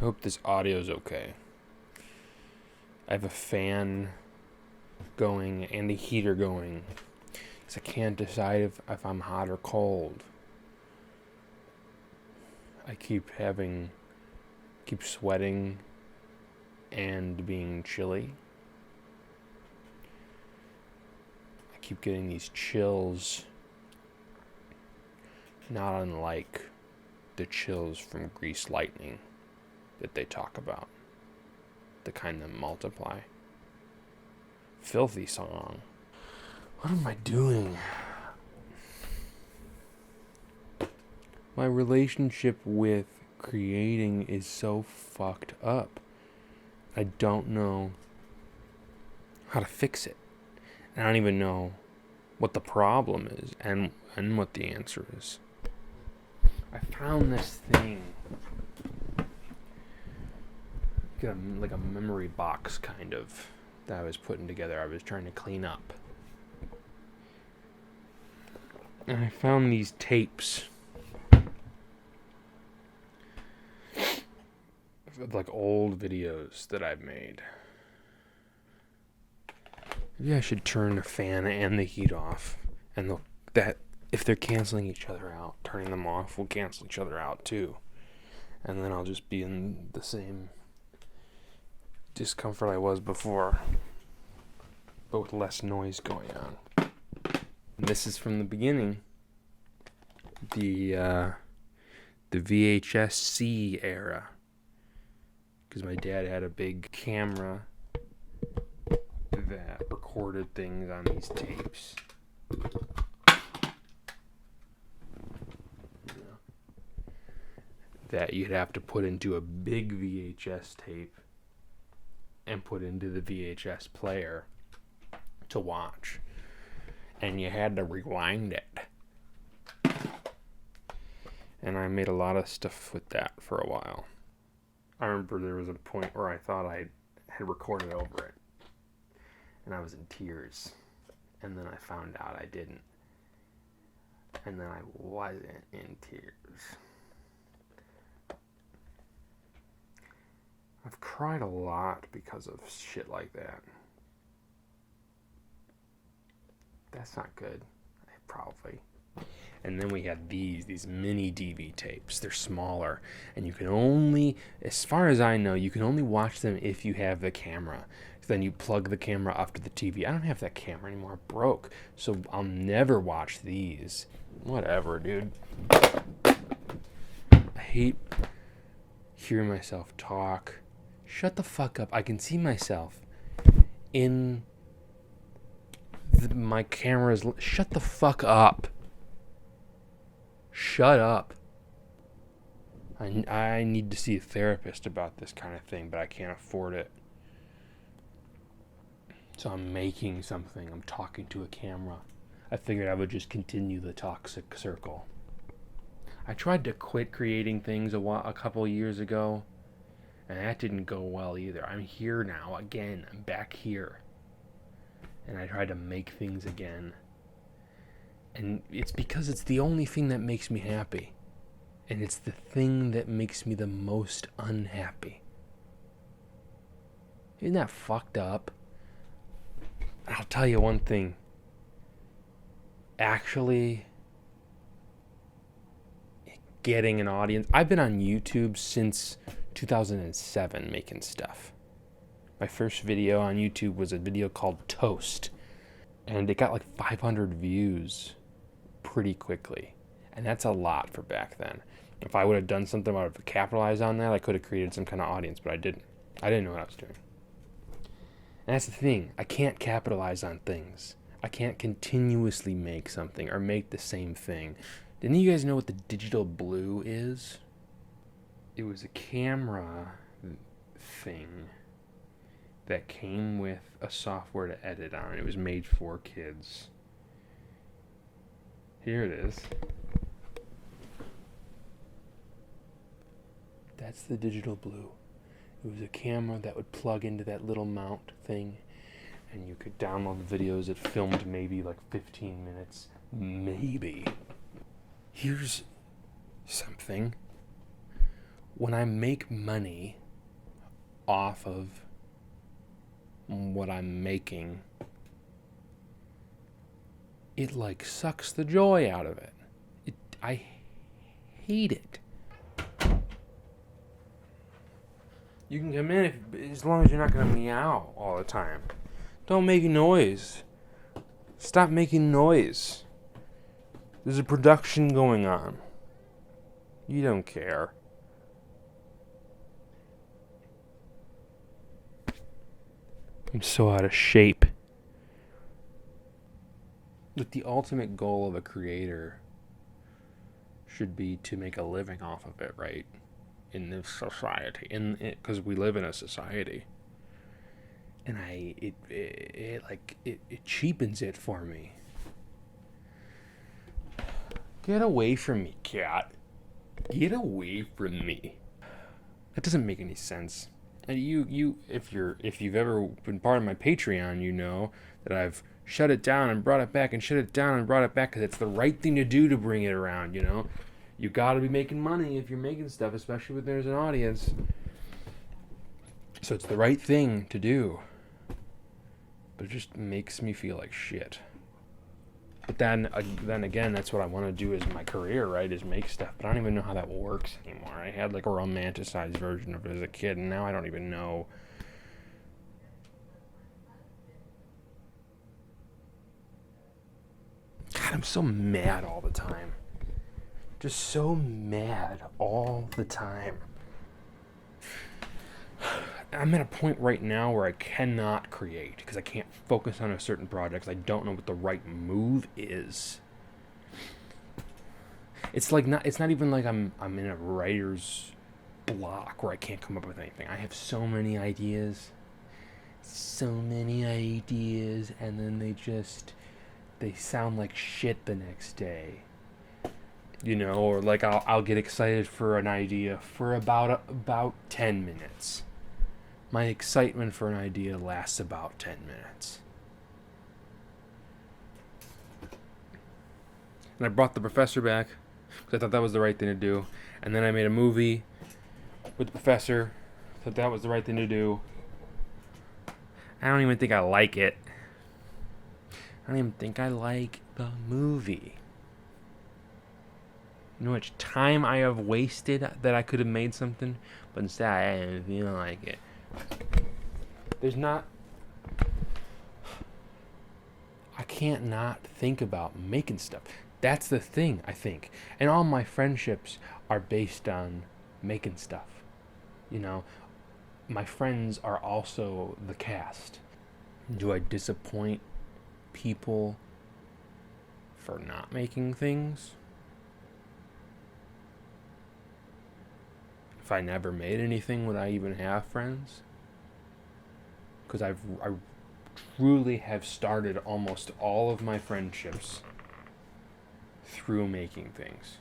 I hope this audio's okay. I have a fan going and a heater going, because I can't decide if I'm hot or cold. I keep sweating and being chilly. I keep getting these chills, not unlike the chills from Grease Lightning that they talk about, the kind that multiply. Filthy song. What am I doing? My relationship with creating is so fucked up. I don't know how to fix it. I don't even know what the problem is and what the answer is. I found this thing, like a memory box kind of, that I was putting together. I was trying to clean up. And I found these tapes of like old videos that I've made. Maybe I should turn the fan and the heat off, and that if they're canceling each other out, turning them off will cancel each other out too. And then I'll just be in the same discomfort I was before, but with less noise going on. And this is from the beginning. The VHS-C era. Because my dad had a big camera that recorded things on these tapes. That you'd have to put into a big VHS tape and put into the VHS player to watch. And you had to rewind it. And I made a lot of stuff with that for a while. I remember there was a point where I thought I had recorded over it. And I was in tears. And then I found out I didn't. And then I wasn't in tears. I've cried a lot because of shit like that. That's not good. Probably. And then we had these mini DV tapes. They're smaller. And you can only, as far as I know, you can only watch them if you have the camera. Then you plug the camera up to the TV. I don't have that camera anymore. It broke. So I'll never watch these. Whatever, dude. I hate hearing myself talk. Shut the fuck up. I can see myself in my camera's... Shut the fuck up. Shut up. I need to see a therapist about this kind of thing, but I can't afford it. So I'm making something. I'm talking to a camera. I figured I would just continue the toxic circle. I tried to quit creating things a couple years ago, and that didn't go well either. I'm here now again. I'm back here. And I tried to make things again. And it's because it's the only thing that makes me happy. And it's the thing that makes me the most unhappy. Isn't that fucked up? I'll tell you one thing. Actually getting an audience. I've been on YouTube since 2007 making stuff. My first video on YouTube was a video called Toast. And it got like 500 views pretty quickly. And that's a lot for back then. If I would have done something, I would have capitalized on that. I could have created some kind of audience, but I didn't. I didn't know what I was doing. And that's the thing. I can't capitalize on things. I can't continuously make something or make the same thing. Didn't you guys know what the Digital Blue is? It was a camera thing that came with a software to edit on. It was made for kids. Here it is. That's the Digital Blue. It was a camera that would plug into that little mount thing, and you could download videos that filmed maybe like 15 minutes. Maybe. Here's something. when I make money off of what I'm making, it like sucks the joy out of it. I hate it. You can come in as long as you're not gonna meow all the time. Don't make noise. Stop making noise. There's a production going on. You don't care. I'm so out of shape. But the ultimate goal of a creator should be to make a living off of it, right? In this society, because we live in a society, and it cheapens it for me. Get away from me, cat. Get away from me. That doesn't make any sense. And if you've ever been part of my Patreon, you know that I've shut it down and brought it back and shut it down and brought it back because it's the right thing to do to bring it around, you know? You gotta be making money if you're making stuff, especially when there's an audience. So it's the right thing to do. But it just makes me feel like shit. But then again, that's what I want to do as my career, right? Is make stuff. But I don't even know how that works anymore. I had like a romanticized version of it as a kid, and now I don't even know. God, I'm so mad all the time. Just so mad all the time. I'm at a point right now where I cannot create because I can't focus on a certain project. I don't know what the right move is. It's not even like I'm in a writer's block where I can't come up with anything. I have so many ideas, and then they sound like shit the next day. You know, or like I'll get excited for an idea for about 10 minutes. My excitement for an idea lasts about 10 minutes. And I brought the professor back because I thought that was the right thing to do. And then I made a movie with the professor. Thought that was the right thing to do. I don't even think I like it. I don't even think I like the movie. You know how much time I have wasted that I could have made something, but instead I didn't feel like it. I can't not think about making stuff. That's the thing, I think. And all my friendships are based on making stuff. You know, my friends are also the cast. Do I disappoint people for not making things? If I never made anything, would I even have friends? Because I truly have started almost all of my friendships through making things.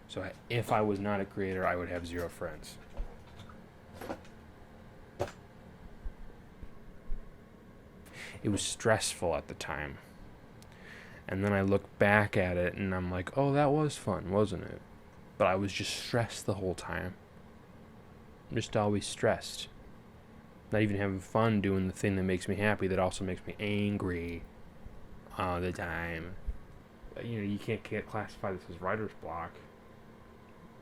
So if I was not a creator, I would have 0 friends. It was stressful at the time. And then I look back at it and I'm like, oh, that was fun, wasn't it? But I was just stressed the whole time. I'm just always stressed. Not even having fun doing the thing that makes me happy that also makes me angry all the time. You know, you can't classify this as writer's block.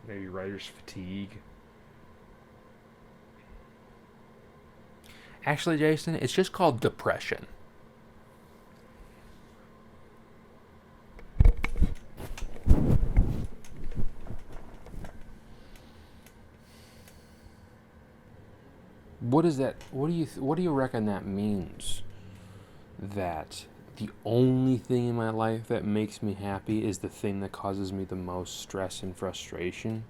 Maybe writer's fatigue. Actually, Jason, it's just called depression. What is that? What do you reckon that means? That the only thing in my life that makes me happy is the thing that causes me the most stress and frustration?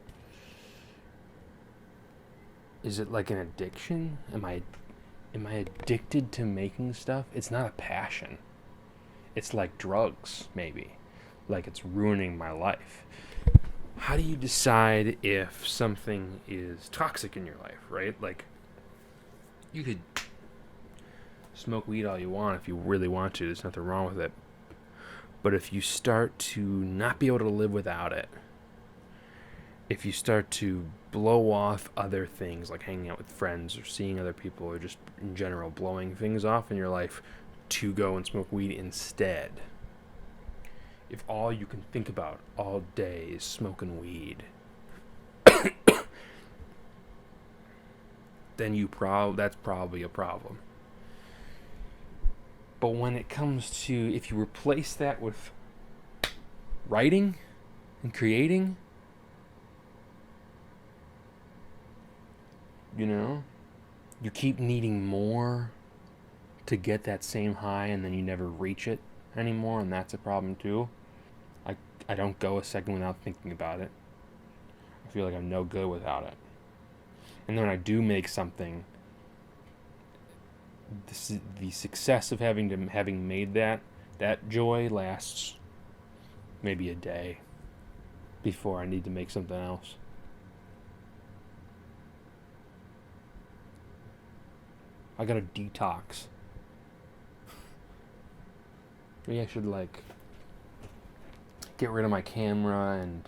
Is it like an addiction? Am I addicted to making stuff? It's not a passion. It's like drugs, maybe. Like it's ruining my life. How do you decide if something is toxic in your life, right? Like, you could smoke weed all you want if you really want to. There's nothing wrong with it. But if you start to not be able to live without it, if you start to blow off other things like hanging out with friends or seeing other people or just in general blowing things off in your life to go and smoke weed instead, if all you can think about all day is smoking weed, then that's probably a problem. But when it comes to, if you replace that with writing and creating, you keep needing more to get that same high and then you never reach it anymore, and that's a problem too. I don't go a second without thinking about it. I feel like I'm no good without it. And then when I do make something, the success of having made that joy lasts maybe a day before I need to make something else. I gotta detox. Maybe I should get rid of my camera and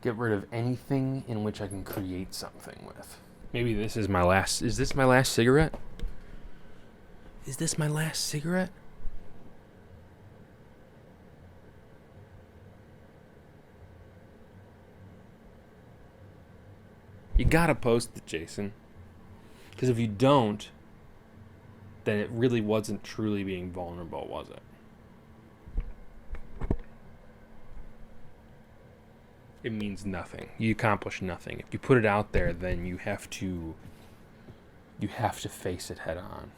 get rid of anything in which I can create something with. Maybe this is my last. Is this my last cigarette? Is this my last cigarette? You gotta post it, Jason. Because if you don't, then it really wasn't truly being vulnerable, was it? It means nothing. You accomplish nothing. If you put it out there, then you have to face it head on.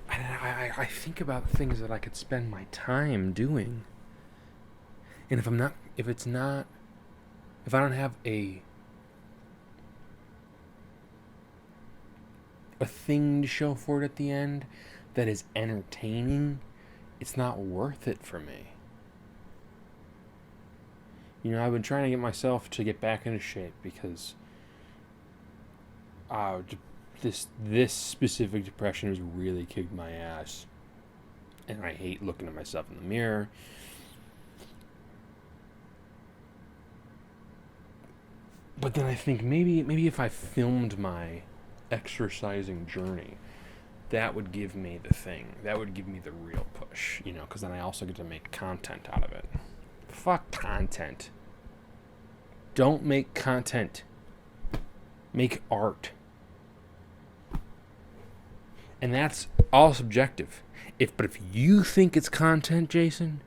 I think about things that I could spend my time doing. And if I don't have a thing to show for it at the end that is entertaining, it's not worth it for me. I've been trying to get myself to get back into shape because this specific depression has really kicked my ass. And I hate looking at myself in the mirror. But then I think maybe if I filmed my exercising journey, that would give me the thing. That would give me the real push, because then I also get to make content out of it. Fuck content. Don't make content. Make art. And that's all subjective. But if you think it's content, Jason,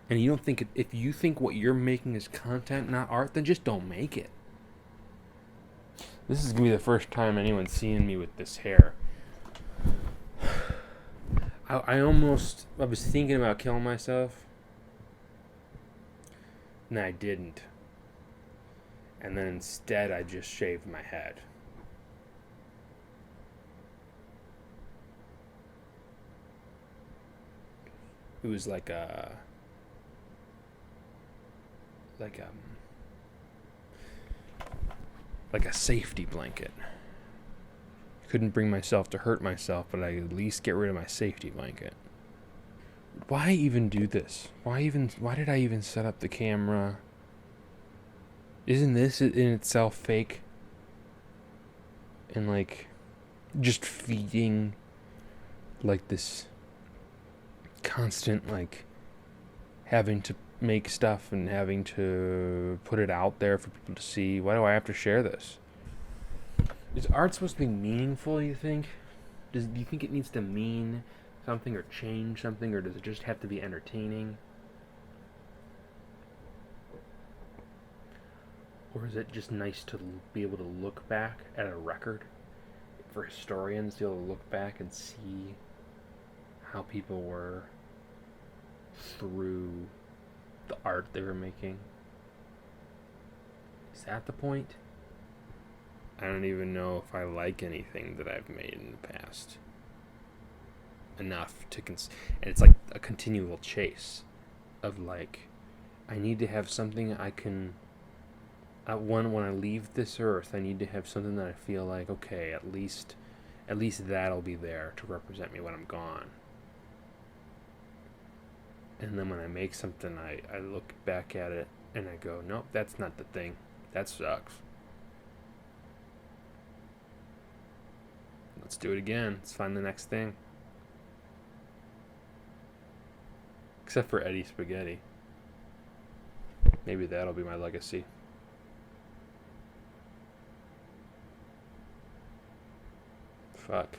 and you don't think if you think what you're making is content, not art, then just don't make it. This is gonna be the first time anyone's seeing me with this hair. I was thinking about killing myself, and I didn't. And then instead I just shaved my head. It was like a safety blanket. Couldn't bring myself to hurt myself, but I at least get rid of my safety blanket. Why even do this? Why did I even set up the camera? Isn't this in itself fake? And just feeding this constant having to make stuff and having to put it out there for people to see. Why do I have to share this? Is art supposed to be meaningful, you think? Do you think it needs to mean something or change something, or does it just have to be entertaining? Or is it just nice to be able to look back at a record? For historians to be able to look back and see how people were through the art they were making? Is that the point? I don't even know if I like anything that I've made in the past enough to and it's like a continual chase of I need to have something I can when I leave this earth, I need to have something that I feel like, okay, at least that'll be there to represent me when I'm gone. And then when I make something, I look back at it and I go, nope, that's not the thing. That sucks. Let's do it again. Let's find the next thing. Except for Eddie Spaghetti. Maybe that'll be my legacy. Fuck.